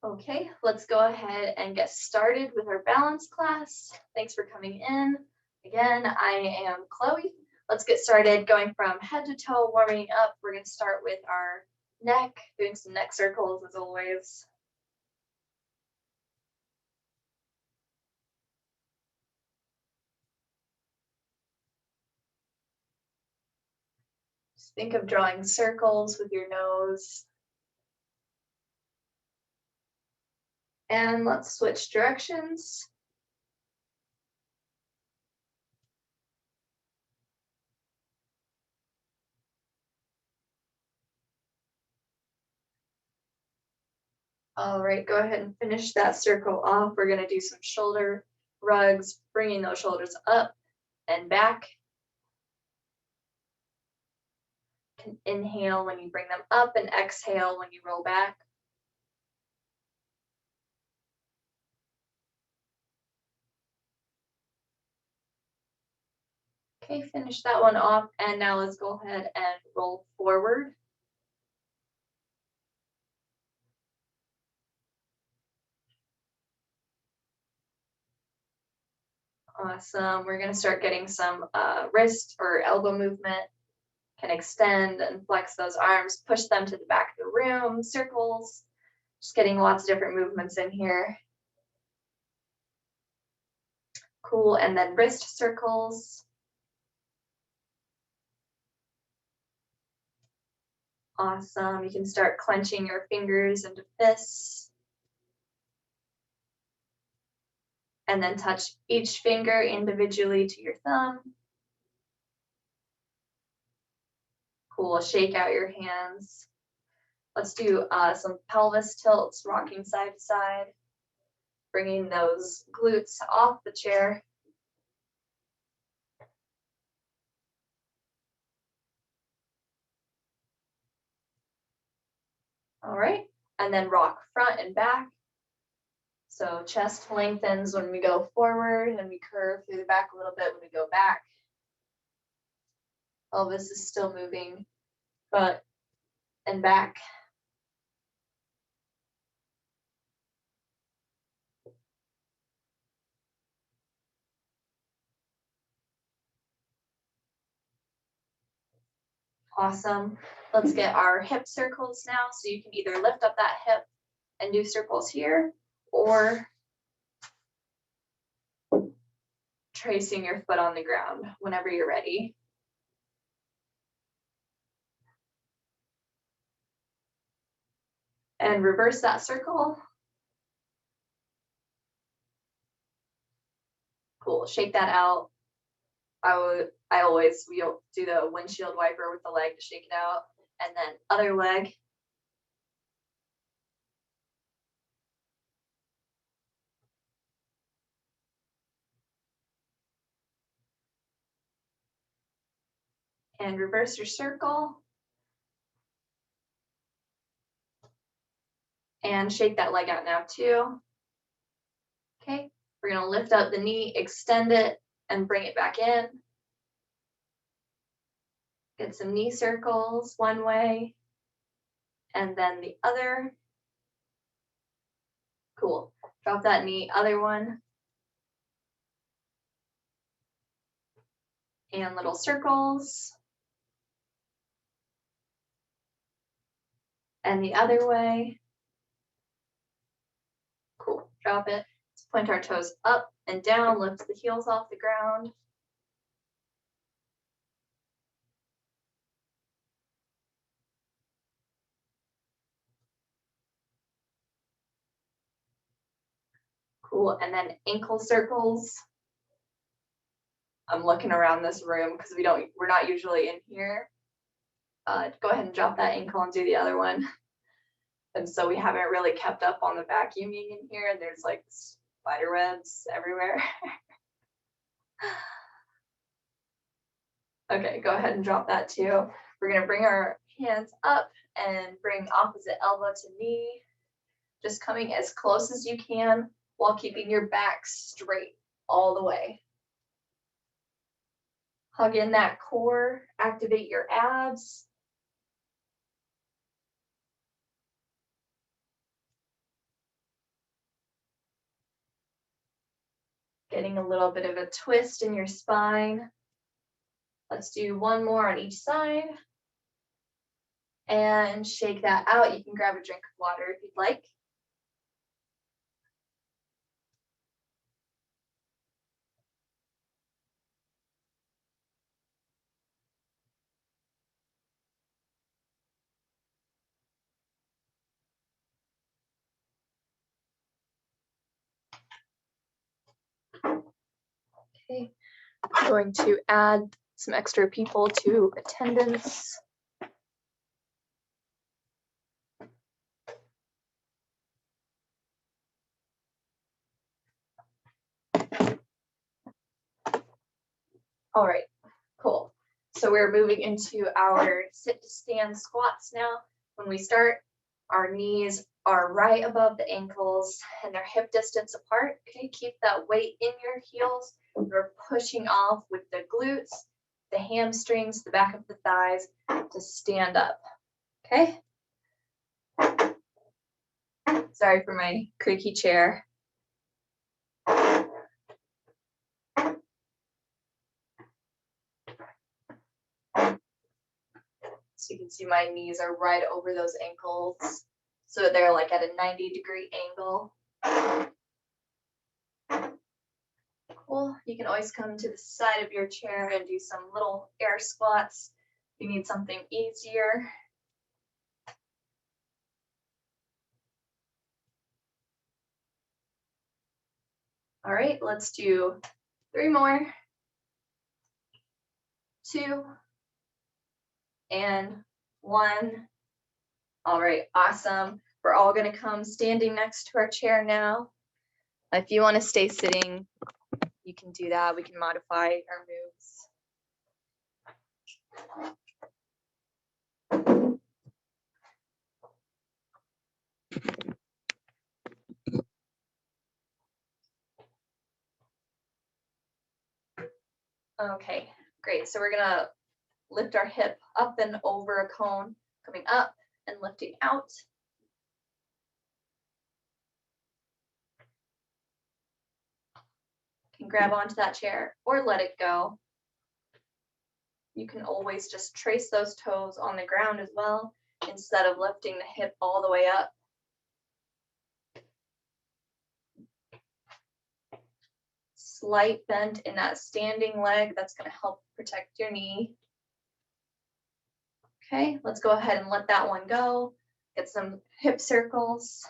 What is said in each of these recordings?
Okay, let's go ahead and get started with our balance class. Thanks for coming in. Again, I am Chloe. Let's get started going from head to toe, warming up. We're going to start with our neck, doing some neck circles as always. Just think of drawing circles with your nose. And let's switch directions. All right, go ahead and finish that circle off. We're going to do some shoulder rugs, bringing those shoulders up and back. Can inhale when you bring them up and exhale when you roll back. Okay, finish that one off. And now let's go ahead and roll forward. Awesome. We're going to start getting some wrist or elbow movement. Can extend and flex those arms, push them to the back of the room, circles. Just getting lots of different movements in here. Cool. And then wrist circles. Awesome. You can start clenching your fingers into fists. And then touch each finger individually to your thumb. Cool. Shake out your hands. Let's do some pelvis tilts, rocking side to side, bringing those glutes off the chair. All right. And then rock front and back. So chest lengthens when we go forward and we curve through the back a little bit when we go back. Pelvis is still moving front and back. Awesome. Let's get our hip circles now. So you can either lift up that hip and do circles here, or tracing your foot on the ground whenever you're ready. And reverse that circle. Cool. Shake that out. I always we'll do the windshield wiper with the leg to shake it out, and then other leg. And reverse your circle. And shake that leg out now too. Okay, we're gonna lift up the knee, extend it, and bring it back in. Get some knee circles one way, and then the other. Cool. Drop that knee, other one. And little circles. And the other way. Cool. Drop it. Let's point our toes up and down, lift the heels off the ground. Cool. And then ankle circles. I'm looking around this room because we're not usually in here. Go ahead and drop that ankle and do the other one. And so we haven't really kept up on the vacuuming in here. And there's like spider webs everywhere. Okay, go ahead and drop that too. We're gonna bring our hands up and bring opposite elbow to knee. Just coming as close as you can while keeping your back straight all the way. Hug in that core, activate your abs. Getting a little bit of a twist in your spine. Let's do one more on each side. And shake that out. You can grab a drink of water if you'd like. Okay, I'm going to add some extra people to attendance. All right, cool. So we're moving into our sit to stand squats now. When we start, our knees are right above the ankles and they're hip distance apart. Okay, keep that weight in your heels. We're pushing off with the glutes, the hamstrings, the back of the thighs to stand up. Okay. Sorry for my creaky chair. So you can see my knees are right over those ankles. So they're like at a 90-degree angle. Cool. You can always come to the side of your chair and do some little air squats. If you need something easier. All right, let's do 3 more. 2 and 1. All right, awesome. We're all going to come standing next to our chair now. If you want to stay sitting, you can do that. We can modify our moves. Okay, great. So we're gonna lift our hip up and over a cone, coming up and lifting out. You can grab onto that chair or let it go. You can always just trace those toes on the ground as well, instead of lifting the hip all the way up. Slight bend in that standing leg, that's gonna help protect your knee. Okay, let's go ahead and let that one go. Get some hip circles.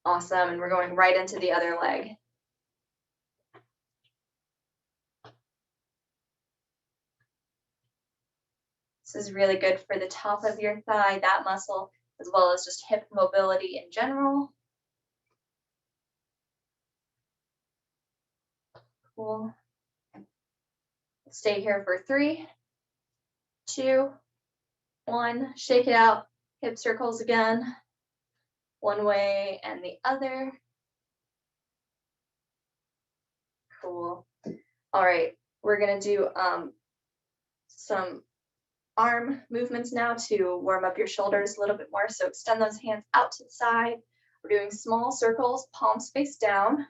Awesome, and we're going right into the other leg. This is really good for the top of your thigh, that muscle, as well as just hip mobility in general. Cool. Stay here for 3, 2, 1. Shake it out. Hip circles again. One way and the other. Cool. All right, we're gonna do some arm movements now to warm up your shoulders a little bit more. So extend those hands out to the side. We're doing small circles, palms face down,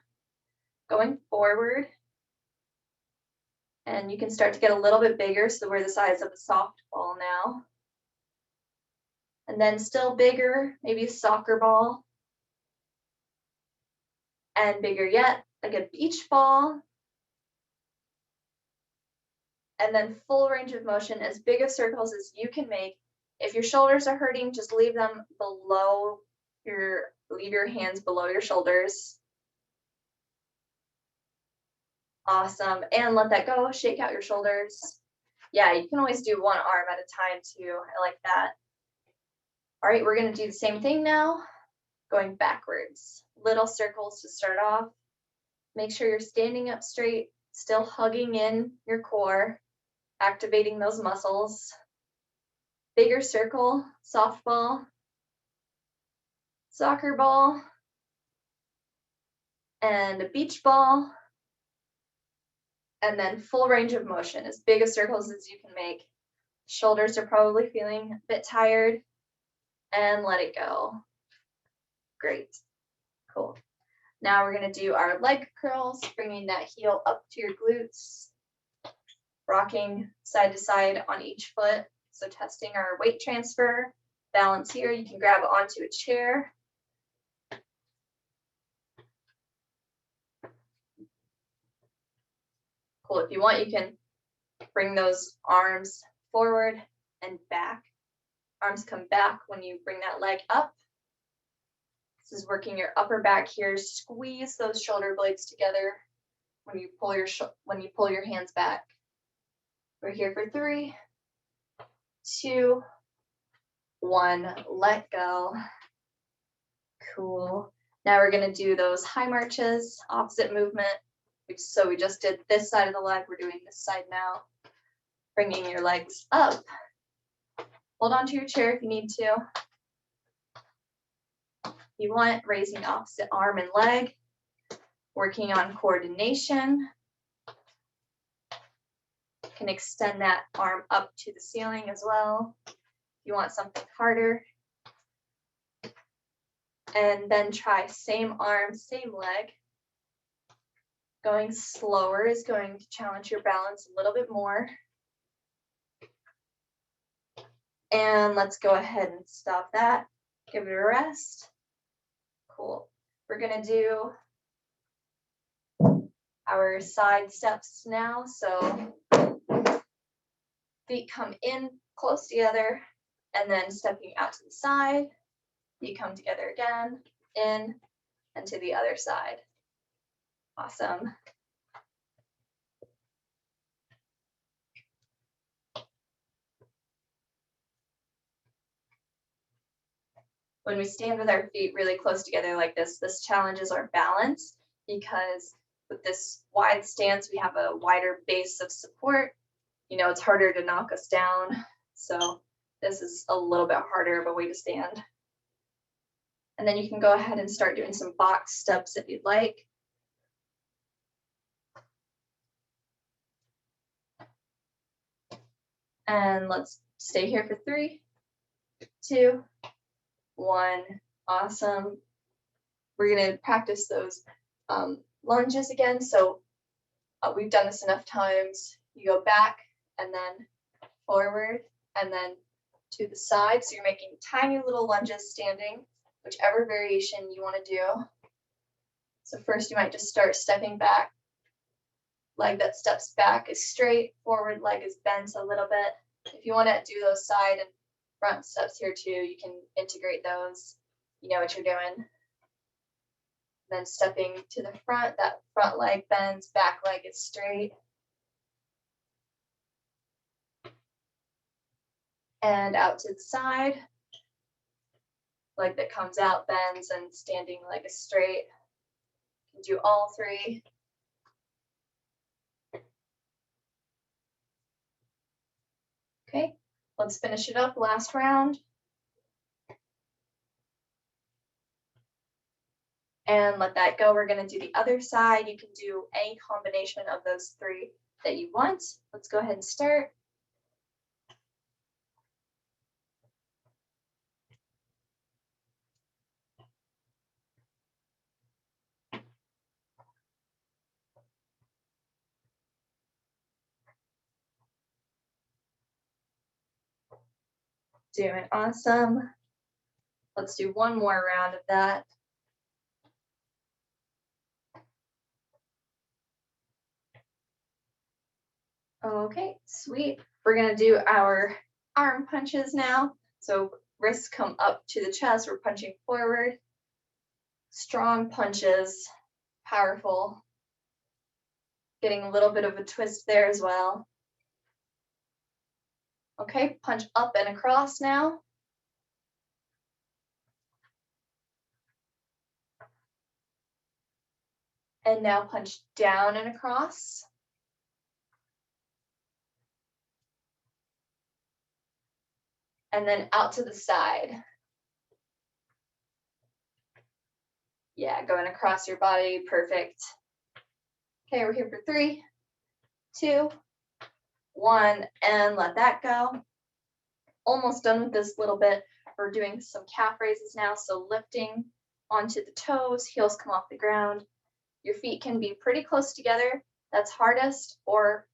going forward. And you can start to get a little bit bigger, so we're the size of a softball now. And then still bigger, maybe a soccer ball. And bigger yet, like a beach ball. And then full range of motion, as big of circles as you can make. If your shoulders are hurting, just leave them below leave your hands below your shoulders. Awesome, and let that go, shake out your shoulders. Yeah, you can always do one arm at a time too, I like that. All right, we're gonna do the same thing now, going backwards. Little circles to start off. Make sure you're standing up straight, still hugging in your core, activating those muscles. Bigger circle, softball, soccer ball, and a beach ball. And then full range of motion, as big of circles as you can make. Shoulders are probably feeling a bit tired, and let it go. Great, cool. Now we're going to do our leg curls, bringing that heel up to your glutes, rocking side to side on each foot. So testing our weight transfer, balance here. You can grab onto a chair. Cool. If you want, you can bring those arms forward and back. Arms come back when you bring that leg up. This is working your upper back here. Squeeze those shoulder blades together when you pull your hands back. We're here for 3, 2, 1. Let go. Cool. Now we're going to do those high marches, opposite movement. So we just did this side of the leg. We're doing this side now. Bringing your legs up. Hold on to your chair if you need to. If you want, raising opposite arm and leg. Working on coordination. You can extend that arm up to the ceiling as well. If you want something harder. And then try same arm, same leg. Going slower is going to challenge your balance a little bit more. And let's go ahead and stop that. Give it a rest. Cool. We're going to do our side steps now. So feet come in close together and then stepping out to the side. Feet come together again, in and to the other side. Awesome. When we stand with our feet really close together like this challenges our balance because with this wide stance, we have a wider base of support. You know, it's harder to knock us down. So this is a little bit harder of a way to stand. And then you can go ahead and start doing some box steps if you'd like. And let's stay here for 3, 2, 1. Awesome. We're going to practice those lunges again. So we've done this enough times. You go back and then forward and then to the side. So you're making tiny little lunges standing, whichever variation you want to do. So first you might just start stepping back. Leg that steps back is straight, forward leg is bent a little bit. If you want to do those side and front steps here too, you can integrate those. You know what you're doing. Then stepping to the front, that front leg bends, back leg is straight. And out to the side. Leg that comes out bends and standing leg is straight. You can do all 3. Okay, let's finish it up, last round. And let that go. We're going to do the other side. You can do any combination of those 3 that you want. Let's go ahead and start. Doing awesome. Let's do one more round of that. Okay, sweet. We're going to do our arm punches now. So wrists come up to the chest. We're punching forward. Strong punches, powerful. Getting a little bit of a twist there as well. Okay, punch up and across now. And now punch down and across. And then out to the side. Yeah, going across your body, perfect. Okay, we're here for 3, 2, 1, and let that go. Almost done with this little bit. We're doing some calf raises now, so lifting onto the toes, heels come off the ground. Your feet can be pretty close together. That's hardest, or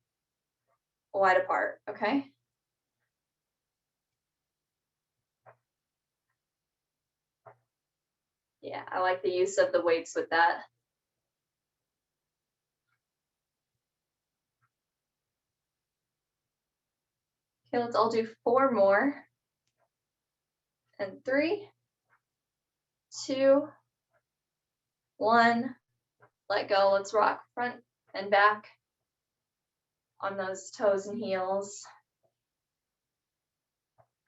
wide apart, okay? Yeah, I like the use of the weights with that. Okay, let's all do 4 more. And 3, 2, 1. Let go. Let's rock front and back on those toes and heels.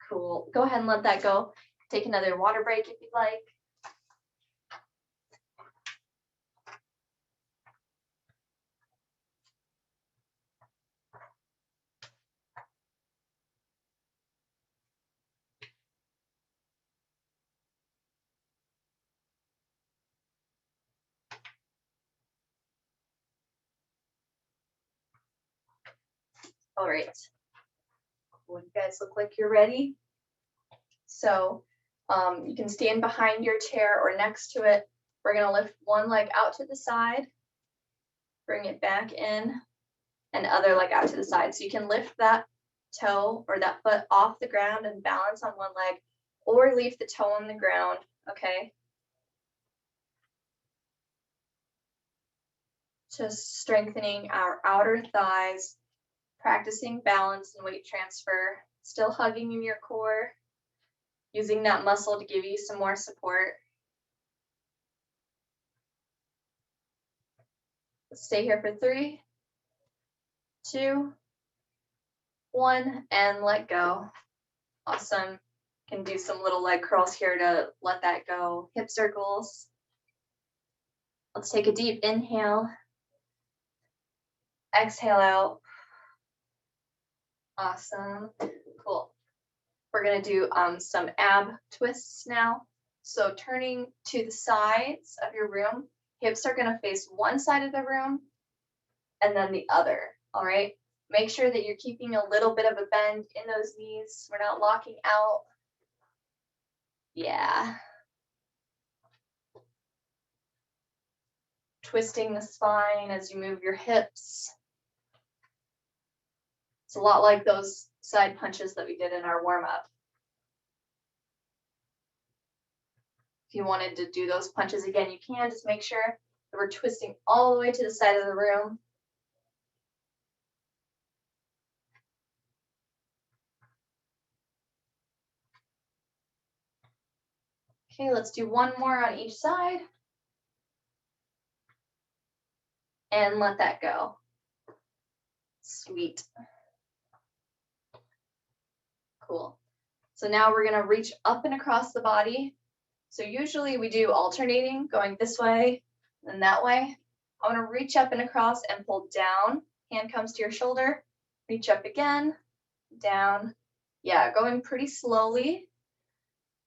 Cool. Go ahead and let that go. Take another water break if you'd like. All right. Cool. You guys look like you're ready. So you can stand behind your chair or next to it. We're going to lift one leg out to the side, bring it back in, and other leg out to the side. So you can lift that toe or that foot off the ground and balance on one leg, or leave the toe on the ground, okay? Just strengthening our outer thighs, practicing balance and weight transfer, still hugging in your core, using that muscle to give you some more support. Let's stay here for 3, 2, 1, and let go. Awesome. Can do some little leg curls here to let that go. Hip circles. Let's take a deep inhale. Exhale out. Awesome. Cool. We're going to do some ab twists now. So turning to the sides of your room, hips are going to face one side of the room and then the other. All right. Make sure that you're keeping a little bit of a bend in those knees. We're not locking out. Yeah. Twisting the spine as you move your hips. It's a lot like those side punches that we did in our warm-up. If you wanted to do those punches again, you can. Just make sure that we're twisting all the way to the side of the room. Okay, let's do one more on each side. And let that go. Sweet. Cool. So now we're going to reach up and across the body. So usually we do alternating, going this way and that way. I want to reach up and across and pull down. Hand comes to your shoulder. Reach up again, down. Yeah, going pretty slowly.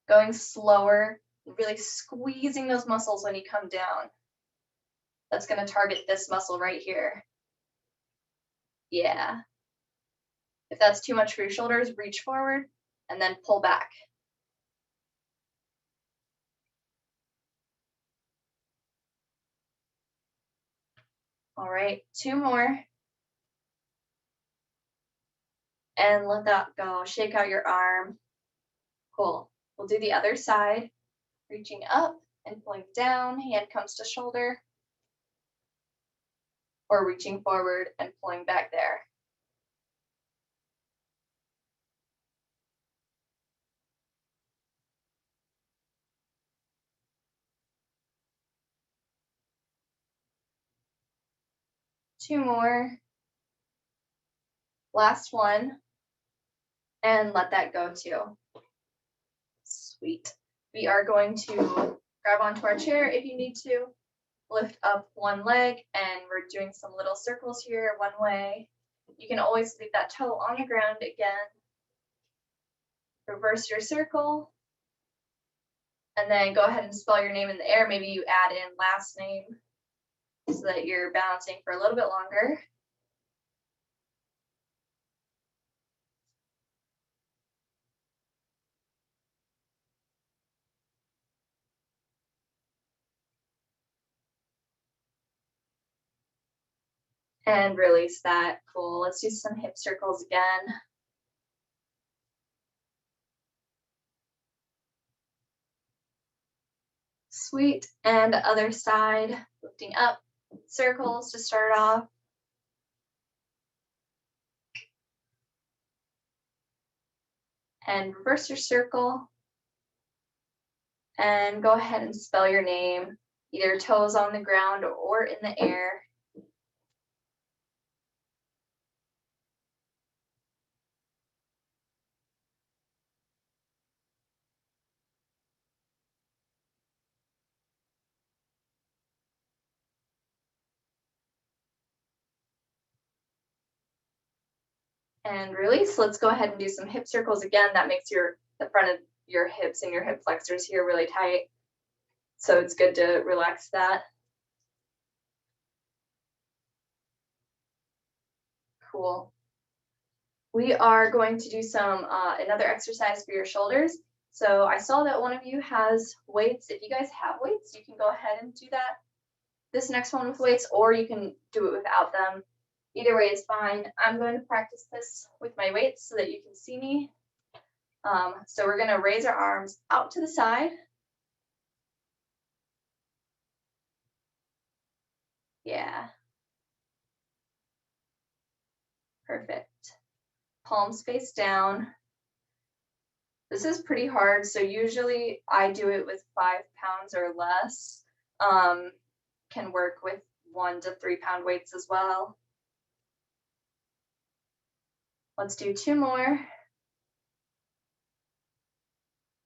Going slower, really squeezing those muscles when you come down. That's going to target this muscle right here. Yeah. If that's too much for your shoulders, reach forward and then pull back. All right, 2 more. And let that go. Shake out your arm. Cool. We'll do the other side. Reaching up and pulling down. Hand comes to shoulder. Or reaching forward and pulling back there. Two more. Last one. And let that go too. Sweet. We are going to grab onto our chair if you need to. Lift up one leg, and we're doing some little circles here one way. You can always leave that toe on the ground again. Reverse your circle. And then go ahead and spell your name in the air. Maybe you add in last name so that you're balancing for a little bit longer. And release that. Cool. Let's do some hip circles again. Sweet. And other side, lifting up, circles to start off. And reverse your circle. And go ahead and spell your name, either toes on the ground or in the air. And release. Let's go ahead and do some hip circles again. That makes the front of your hips and your hip flexors here really tight. So it's good to relax that. Cool. We are going to do some another exercise for your shoulders. So I saw that one of you has weights. If you guys have weights, you can go ahead and do that. This next one with weights, or you can do it without them. Either way is fine. I'm going to practice this with my weights so that you can see me. So we're going to raise our arms out to the side. Yeah. Perfect. Palms face down. This is pretty hard, so usually I do it with 5 pounds or less. Can work with 1 to 3 pound weights as well. Let's do 2 more.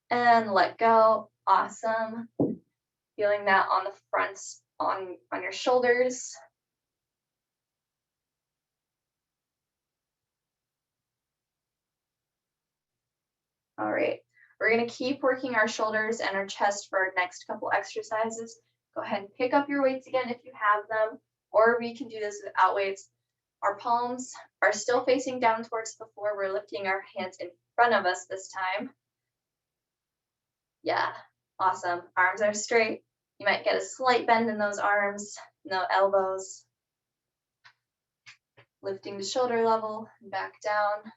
And let go. Awesome. Feeling that on the fronts, on your shoulders. All right, we're gonna keep working our shoulders and our chest for our next couple exercises. Go ahead and pick up your weights again if you have them, or we can do this without weights. Our palms are still facing down towards the floor. We're lifting our hands in front of us this time. Yeah, awesome. Arms are straight. You might get a slight bend in those arms, no elbows. Lifting to shoulder level and back down.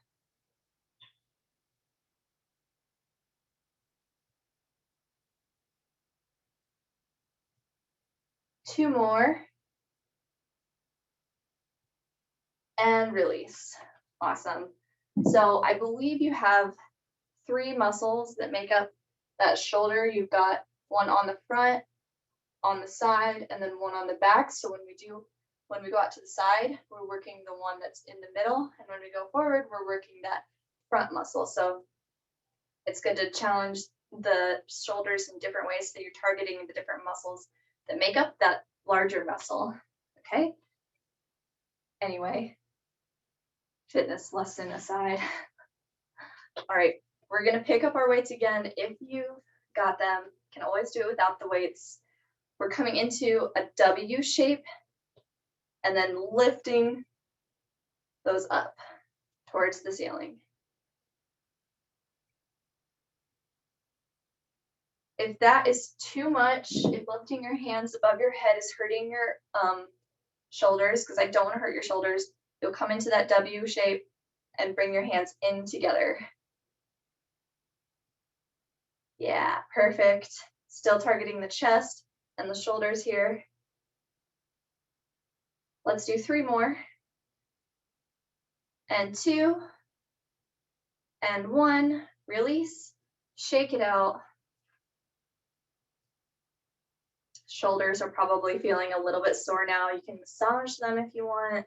Two more. And release. Awesome. So I believe you have 3 muscles that make up that shoulder. You've got one on the front, on the side, and then one on the back. So when we go out to the side, we're working the one that's in the middle. And when we go forward, we're working that front muscle. So it's good to challenge the shoulders in different ways so you're targeting the different muscles that make up that larger muscle. Okay? Anyway, fitness lesson aside. All right, we're gonna pick up our weights again. If you got them, can always do it without the weights. We're coming into a W shape and then lifting those up towards the ceiling. If that is too much, if lifting your hands above your head is hurting your shoulders, because I don't want to hurt your shoulders, you'll come into that W shape and bring your hands in together. Yeah, perfect. Still targeting the chest and the shoulders here. Let's do 3 more. And 2. And 1. Release. Shake it out. Shoulders are probably feeling a little bit sore now. You can massage them if you want.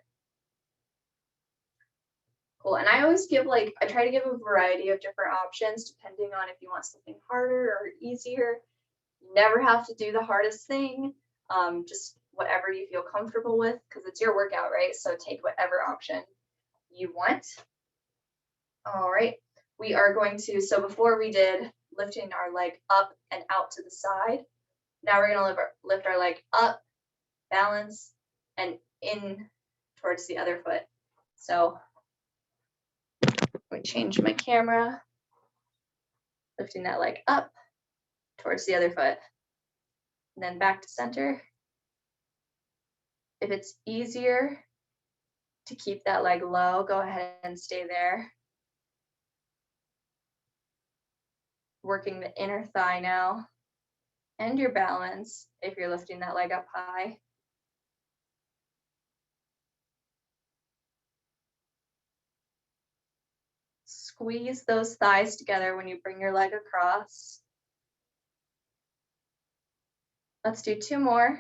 Cool. And I always I try to give a variety of different options depending on if you want something harder or easier. You never have to do the hardest thing. Just whatever you feel comfortable with, because it's your workout, right? So take whatever option you want. All right. We are going to, so before we did lifting our leg up and out to the side, now we're going to lift our leg up, balance, and in towards the other foot. So let me change my camera, lifting that leg up towards the other foot, and then back to center. If it's easier To keep that leg low, go ahead and stay there. Working the inner thigh now and your balance if you're lifting that leg up high. Squeeze those thighs together when you bring your leg across. Let's do 2 more.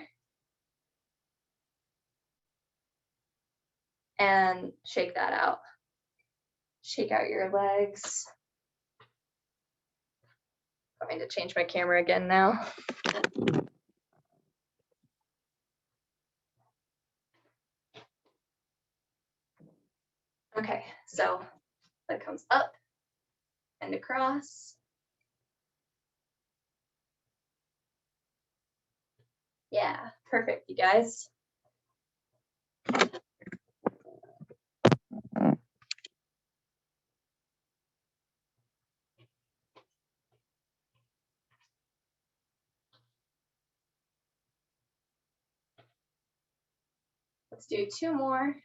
And shake that out. Shake out your legs. I'm going to change my camera again now. Okay, so leg comes up and across. Yeah, perfect, you guys. Let's do 2 more.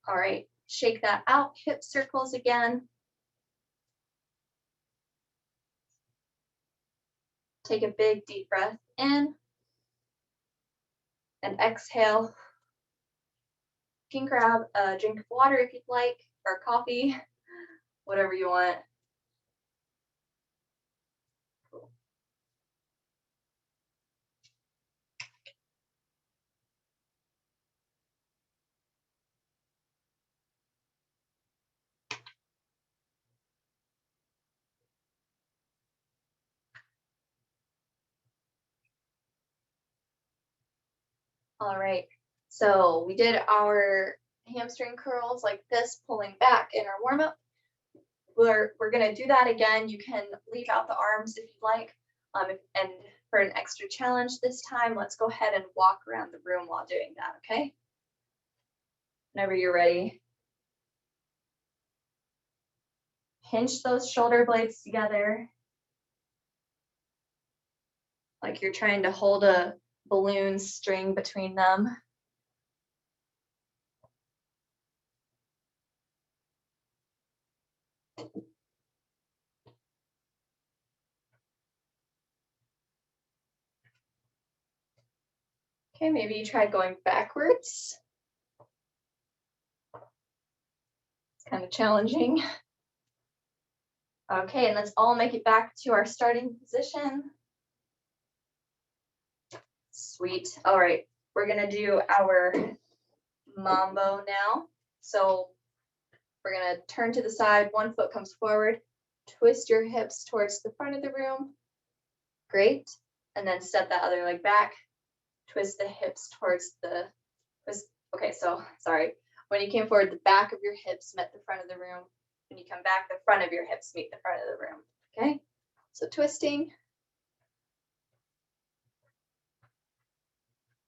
All right, shake that out, hip circles again. Take a big deep breath in and exhale. You can grab a drink of water if you'd like, or coffee, whatever you want. All right, so we did our hamstring curls like this, pulling back in our warm-up. We're gonna do that again. You can leave out the arms if you'd like. And for an extra challenge this time, let's go ahead and walk around the room while doing that, okay? Whenever you're ready. Pinch those shoulder blades together. Like you're trying to hold a balloon string between them. Okay, maybe you try going backwards. It's kind of challenging. Okay, and let's all make it back to our starting position. Sweet. All right, we're gonna do our mambo now. So we're gonna turn to the side, one foot comes forward, twist your hips towards the front of the room. Great. And then step that other leg back, twist the hips towards the twist. Okay, so sorry. When you came forward, the back of your hips met the front of the room. When you come back, the front of your hips meet the front of the room. Okay, so twisting.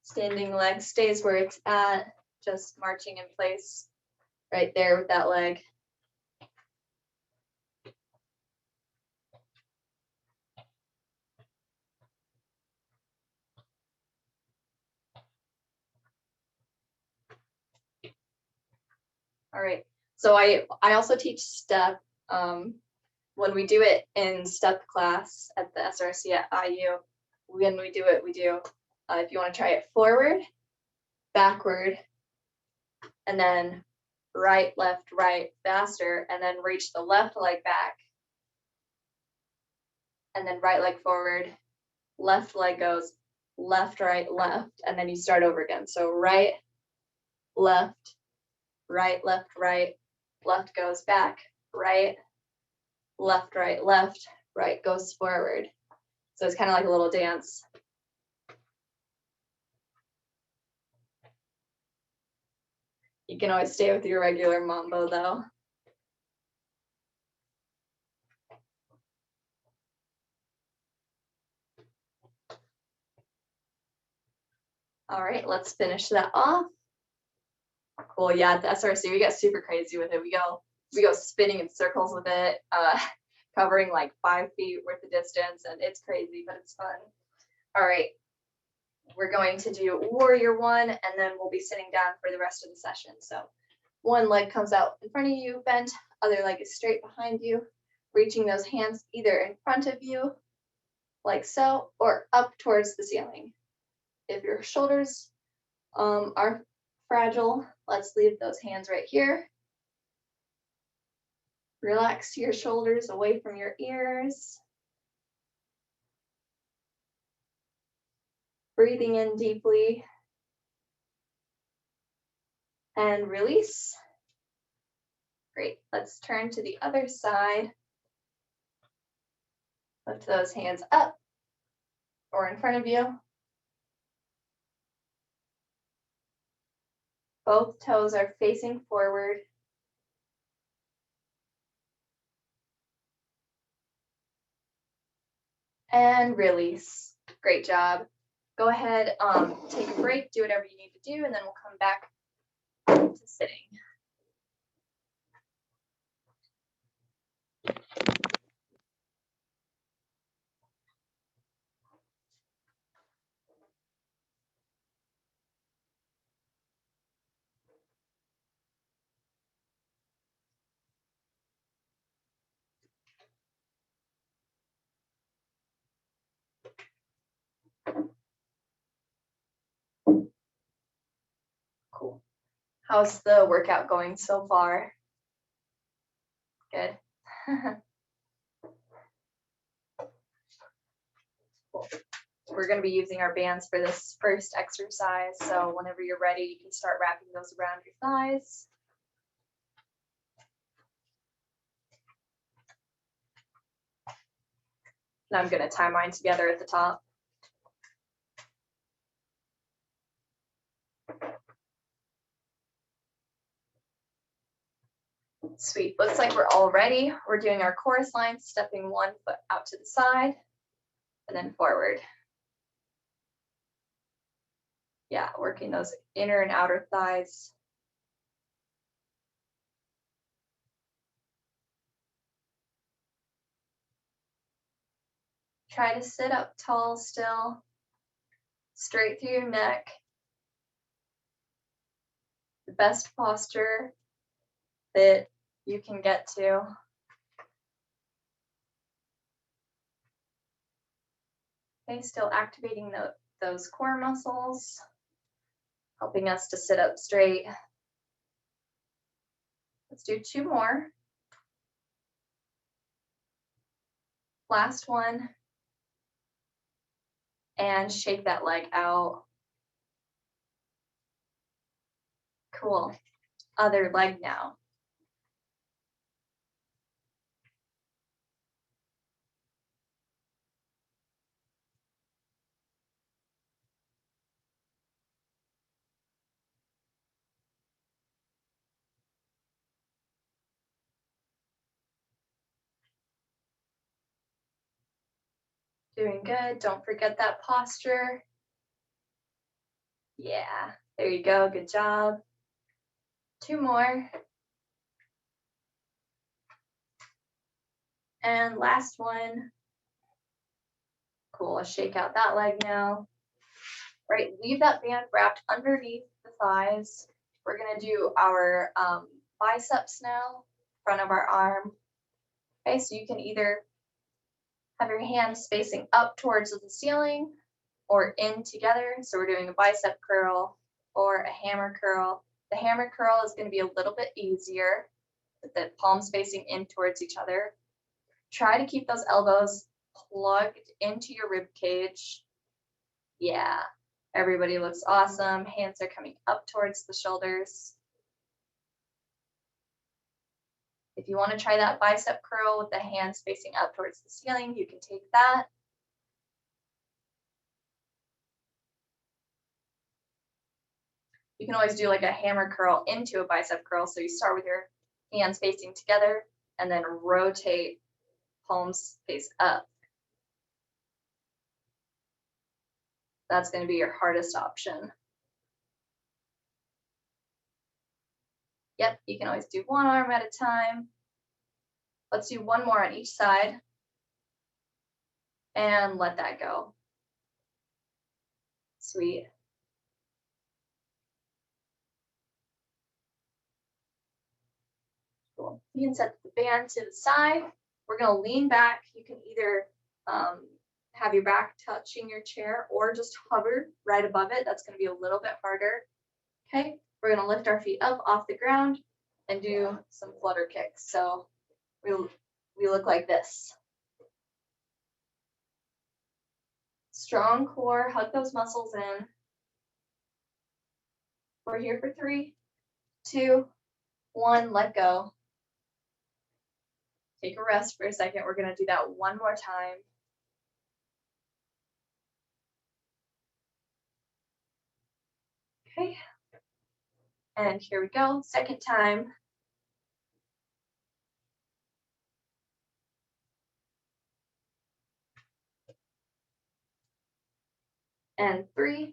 Standing leg stays where it's at, just marching in place right there with that leg. All right, so I also teach step. When we do it in step class at the SRC at IU, when we do it, if you want to try it forward, backward, and then right, left, right, faster, and then reach the left leg back, and then right leg forward, left leg goes left, right, left, and then you start over again. So right, left, right, left, right, left goes back, right, left, right goes forward. So it's kind of like a little dance. You can always stay with your regular mambo though. All right, let's finish that off. Cool, yeah, at the SRC, we get super crazy with it. We go spinning in circles with it, covering like 5 feet worth of distance, and it's crazy, but it's fun. All right, We're going to do warrior one, and then we'll be sitting down for the rest of the session. So one leg comes out in front of you, bent, other leg is straight behind you, reaching those hands either in front of you, like so, or up towards the ceiling. If your shoulders are fragile, let's leave those hands right here. Relax your shoulders away from your ears. Breathing in deeply. And release. Great. Let's turn to the other side. Lift those hands up or in front of you. Both toes are facing forward. And release. Great job. Go ahead, take a break, do whatever you need to do, and then we'll come back to sitting. Cool. How's the workout going so far? Good. Cool. We're going to be using our bands for this first exercise. So whenever you're ready, you can start wrapping those around your thighs. And I'm going to tie mine together at the top. Sweet. Looks like we're all ready. We're doing our chorus line, stepping one foot out to the side and then forward. Yeah, working those inner and outer thighs. Try to sit up tall still, straight through your neck. The best posture that you can get to. Okay, still activating those core muscles, helping us to sit up straight. Let's do two more. Last one. And shake that leg out. Cool. Other leg now. Doing good. Don't forget that posture. Yeah, there you go. Good job. Two more. And last one. Cool. Shake out that leg now. Right, leave that band wrapped underneath the thighs. We're gonna do our biceps now, front of our arm. Okay, so you can either have your hands facing up towards the ceiling or in together. So we're doing a bicep curl or a hammer curl. The hammer curl is gonna be a little bit easier with the palms facing in towards each other. Try to keep those elbows plugged into your rib cage. Yeah. Everybody looks awesome. Hands are coming up towards the shoulders. If you want to try that bicep curl with the hands facing up towards the ceiling, you can take that. You can always do like a hammer curl into a bicep curl. So you start with your hands facing together and then rotate, palms face up. That's going to be your hardest option. Yep, you can always do one arm at a time. Let's do one more on each side and let that go. Sweet. Cool. You can set the band to the side. We're going to lean back. You can either have your back touching your chair or just hover right above it. That's going to be a little bit harder. Okay, we're going to lift our feet up off the ground and do some flutter kicks. So we look like this. Strong core, hug those muscles in. We're here for 3, 2, 1, let go. Take a rest for a second. We're going to do that one more time. Okay. And here we go. Second time. And 3,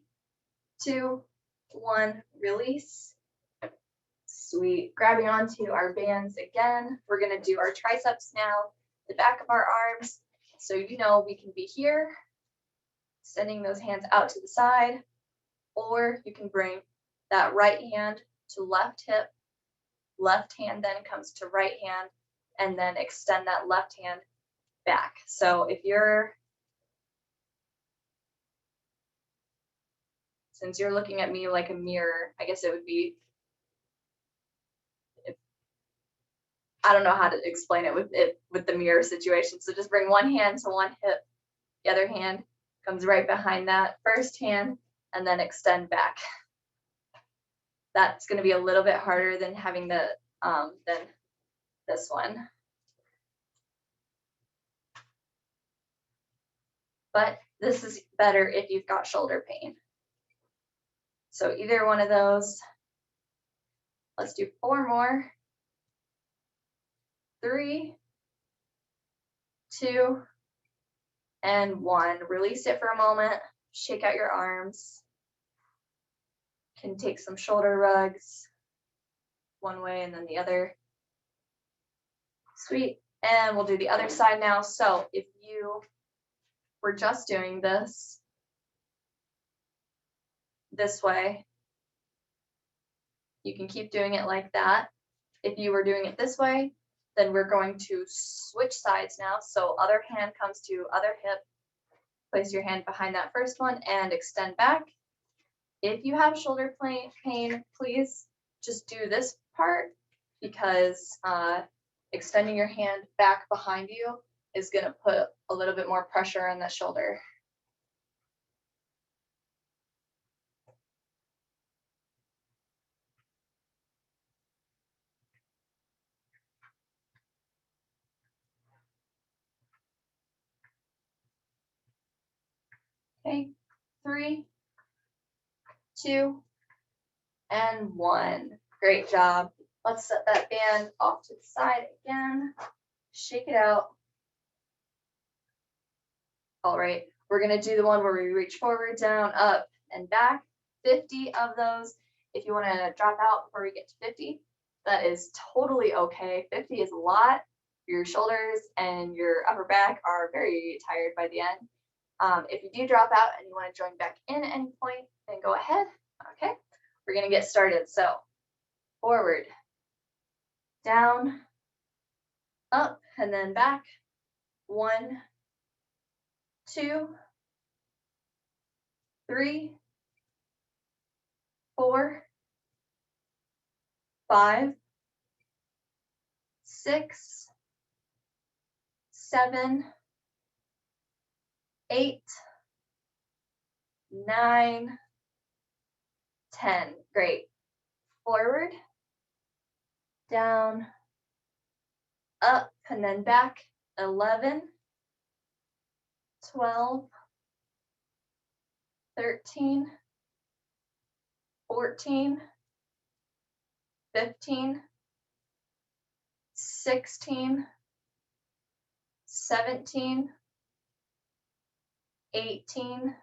2, 1, release. Sweet. Grabbing onto our bands again. We're going to do our triceps now, the back of our arms. So you know we can be here, sending those hands out to the side, or you can bring that right hand to left hip, left hand then comes to right hand, and then extend that left hand back. So if you're, since you're looking at me like a mirror, I guess it would be, I don't know how to explain it with the mirror situation. So just bring one hand to one hip, the other hand comes right behind that first hand, and then extend back. That's going to be a little bit harder than having the than this one. But this is better if you've got shoulder pain. So either one of those. Let's do 4 more. 3, 2, and 1. Release it for a moment. Shake out your arms. Can take some shoulder rugs one way and then the other. Sweet. And we'll do the other side now. So if you were just doing this way, you can keep doing it like that. If you were doing it this way, then we're going to switch sides now. So other hand comes to other hip. Place your hand behind that first one and extend back. If you have shoulder pain, please just do this part, because extending your hand back behind you is going to put a little bit more pressure on the shoulder. Okay, 3, 2, and 1. Great job. Let's set that band off to the side again. Shake it out. All right, we're going to do the one where we reach forward, down, up, and back. 50 of those. If you want to drop out before we get to 50, that is totally okay. 50 is a lot. Your shoulders and your upper back are very tired by the end. If you do drop out and you want to join back in at any point, then go ahead. Okay, we're going to get started. So forward, down, up, and then back. 1, 2, 3, 4, 5, 6, 7, 8, 9, 10. Great. Forward, down, up, and then back. 11, 12, 13, 14, 15, 16, 17, 18,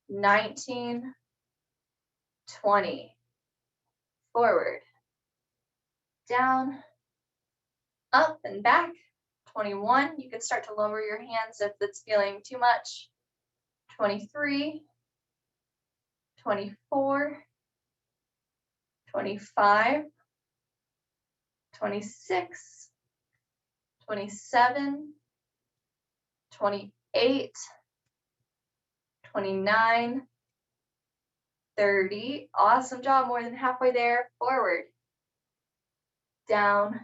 19, 20. Forward, down, up, and back. 21. You can start to lower your hands if it's feeling too much. 23, 24, 25, 26, 27, 28, 29, 30. Awesome job, more than halfway there. Forward, down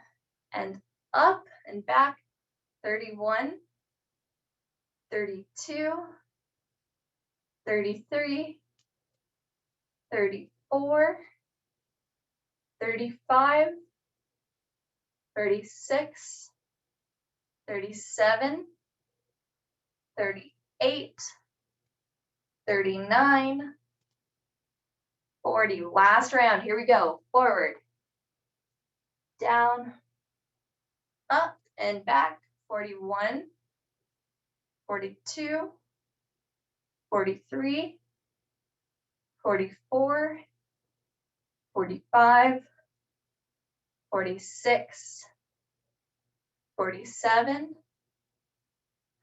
and up and back. 31, 32, 33, 34, 35, 36, 37, 38, 39, 40. Last round. Here we go. Forward, down, up, and back. 41, 42, 43, 44, 45, 46, 47,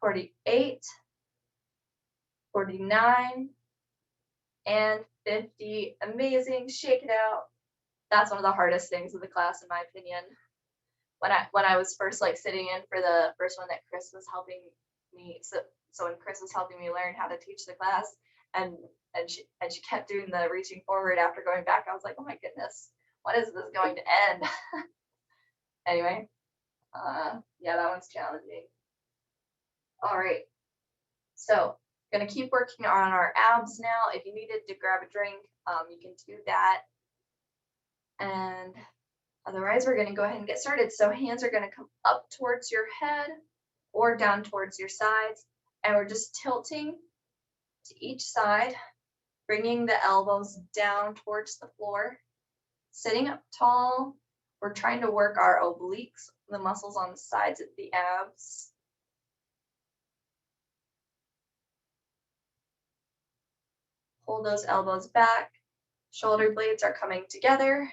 48, 49, and 50. Amazing. Shake it out. That's one of the hardest things of the class, in my opinion. When I was first like sitting in for the first one that Chris was helping me, so when Chris was helping me learn how to teach the class, and she kept doing the reaching forward after going back, I was like, oh my goodness, when is this going to end? Anyway, yeah, that one's challenging. All right, so gonna keep working on our abs now. If you needed to grab a drink, you can do that. And otherwise, we're gonna go ahead and get started. So hands are gonna come up towards your head or down towards your sides. And we're just tilting to each side, bringing the elbows down towards the floor, sitting up tall. We're trying to work our obliques, the muscles on the sides of the abs. Hold those elbows back. Shoulder blades are coming together.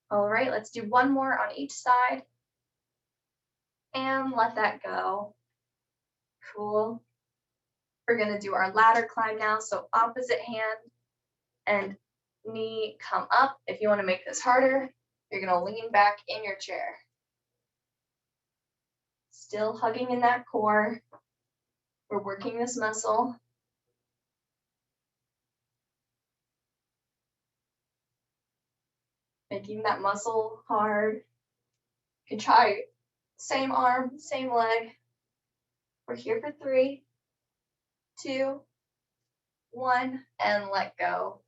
All right, let's do one more on each side. And let that go. Cool. We're gonna do our ladder climb now. So opposite hand and knee come up. If you wanna make this harder, you're gonna lean back in your chair. Still hugging in that core. We're working this muscle. Making that muscle hard. You can try same arm, same leg. We're here for 3, 2, 1, and let go.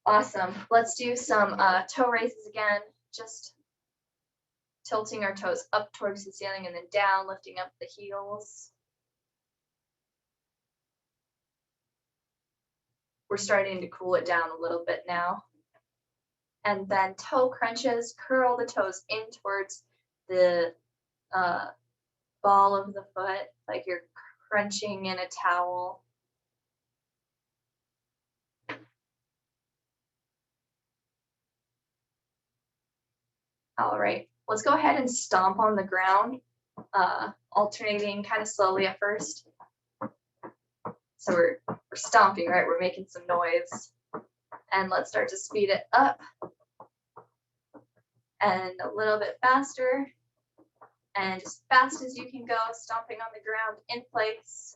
Awesome. Let's do some toe raises again. Just tilting our toes up towards the ceiling and then down, lifting up the heels. We're starting to cool it down a little bit now. And then toe crunches, curl the toes in towards the ball of the foot, like you're crunching in a towel. All right, let's go ahead and stomp on the ground, alternating kind of slowly at first. So we're stomping, right? We're making some noise. And let's start to speed it up. And a little bit faster. And as fast as you can go, stomping on the ground in place.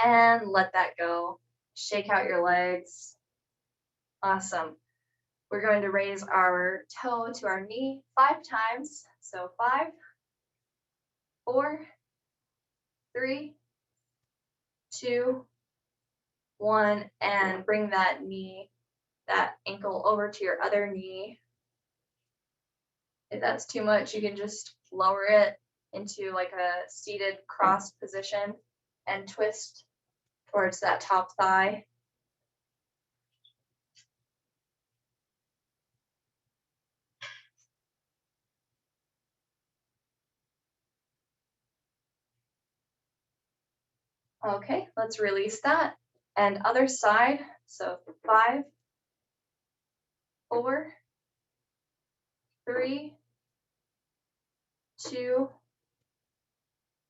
And let that go. Shake out your legs. Awesome. We're going to raise our toe to our knee 5 times. So 5, 4, 3, 2, 1, and bring that ankle over to your other knee. If that's too much, you can just lower it into like a seated cross position and twist towards that top thigh. Okay, let's release that. And other side, so 5, 4, 3, 2,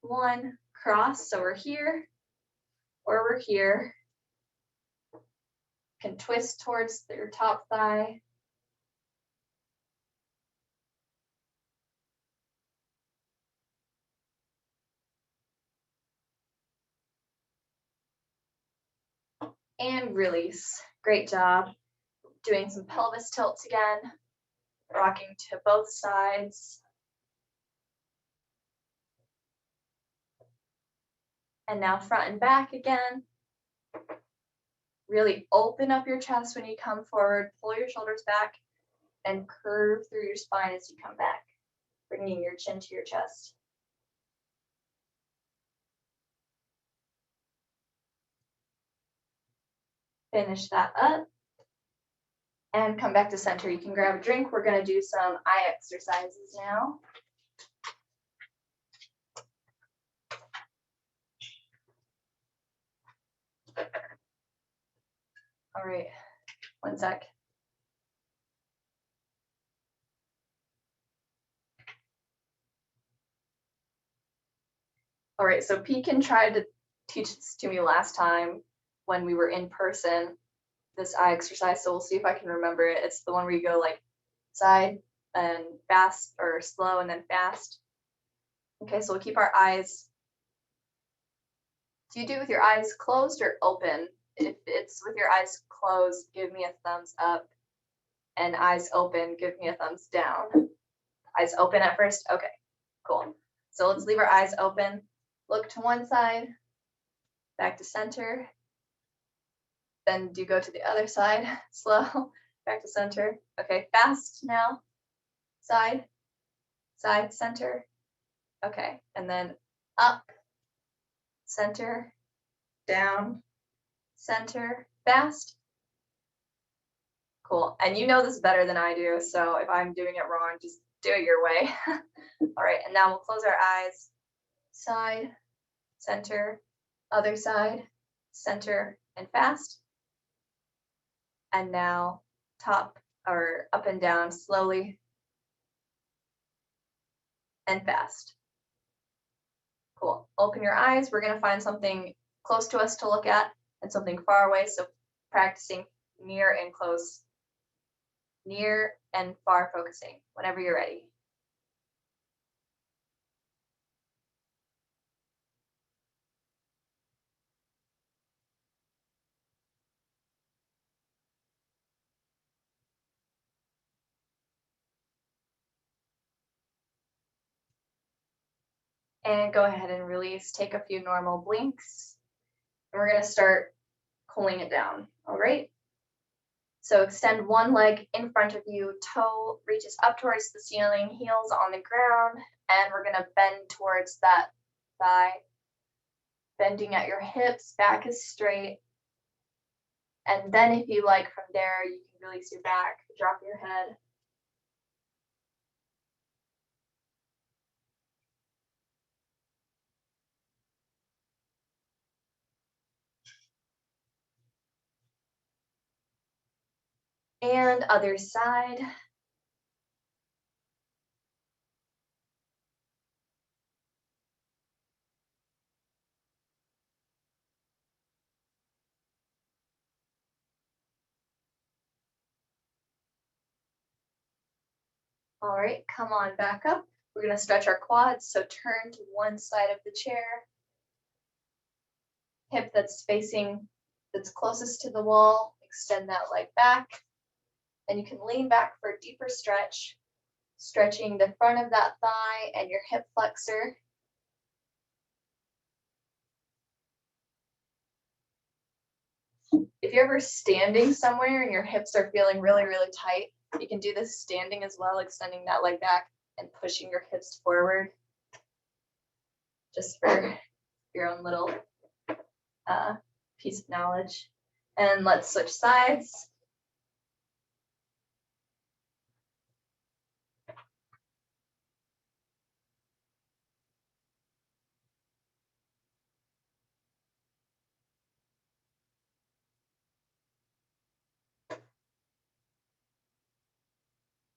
1, cross. So we're here or we're here. Can twist towards your top thigh. And release. Great job. Doing some pelvis tilts again, rocking to both sides. And now front and back again. Really open up your chest when you come forward, pull your shoulders back, and curve through your spine as you come back, bringing your chin to your chest. Finish that up. And come back to center. You can grab a drink. We're going to do some eye exercises now. All right, one sec. All right, so Pekin tried to teach this to me last time when we were in person, this eye exercise, so we'll see if I can remember it. It's the one where you go like side and fast, or slow and then fast. Okay, so we'll keep our eyes. Do you do it with your eyes closed or open? If it's with your eyes closed, give me a thumbs up, and eyes open, give me a thumbs down. Eyes open at first? Okay, cool. So let's leave our eyes open. Look to one side, back to center. Then do go to the other side, slow, back to center. Okay, fast now. Side, side, center. Okay, and then up, center, down, center, fast. Cool. And you know this better than I do, so if I'm doing it wrong, just do it your way. All right, and now we'll close our eyes. Side, center, other side, center, and fast. And now top or up and down slowly and fast. Cool. Open your eyes. We're going to find something close to us to look at and something far away. So practicing near and close, near and far focusing whenever you're ready. And go ahead and release. Take a few normal blinks. And we're going to start cooling it down. All right. So extend one leg in front of you, toe reaches up towards the ceiling, heels on the ground, and we're going to bend towards that thigh. Bending at your hips, back is straight. And then if you like from there, you can release your back, drop your head. And other side. All right, come on back up. We're going to stretch our quads, so turn to one side of the chair. Hip that's facing, that's closest to the wall, extend that leg back. And you can lean back for a deeper stretch, stretching the front of that thigh and your hip flexor. If you're ever standing somewhere and your hips are feeling really, really tight, you can do this standing as well, extending that leg back and pushing your hips forward. Just for your own little piece of knowledge. And let's switch sides.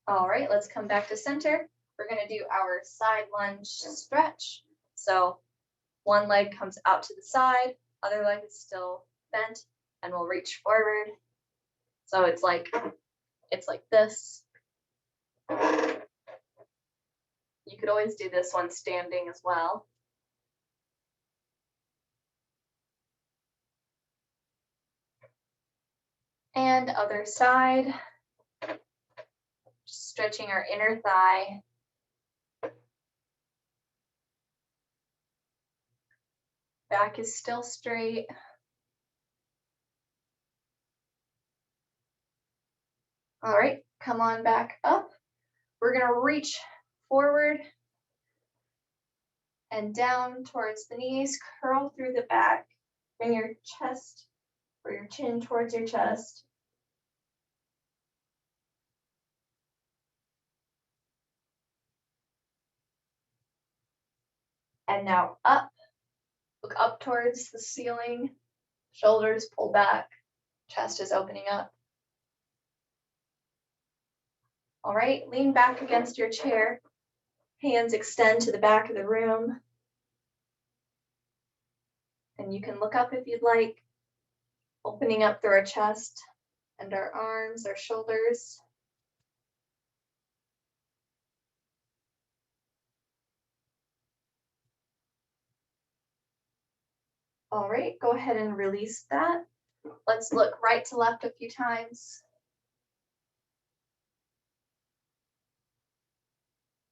All right, let's come back to center. we're gonna do our side lunge stretch. So one leg comes out to the side, other leg is still bent, and we'll reach forward. So it's like this. You could always do this one standing as well. And other side, just stretching our inner thigh. Back is still straight. All right, come on back up. We're gonna reach forward and down towards the knees, curl through the back. Bring your chest or your chin towards your chest. And now up, look up towards the ceiling, shoulders pull back, chest is opening up. All right, lean back against your chair, hands extend to the back of the room. And you can look up if you'd like, opening up through our chest and our arms, our shoulders. All right, go ahead and release that. Let's look right to left a few times.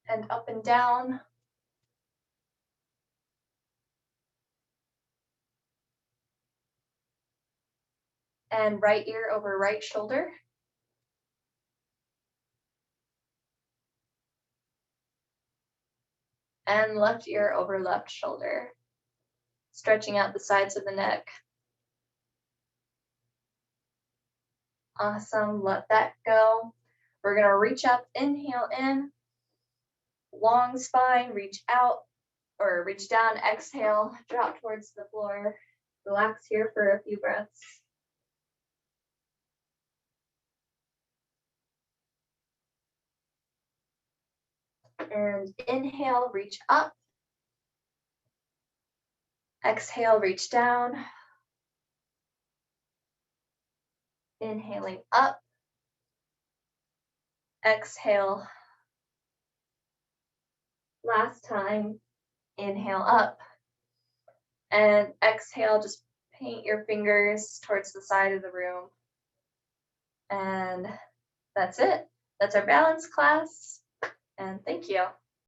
And up and down. And right ear over right shoulder. And left ear over left shoulder. Stretching out the sides of the neck. Awesome, let that go. We're gonna reach up, inhale in, long spine, reach out or reach down, exhale, drop towards the floor. Relax here for a few breaths. And inhale, reach up. Exhale, reach down. Inhaling up. Exhale. Last time, inhale up. And exhale, just paint your fingers towards the side of the room. And that's it. That's our balance class. And thank you.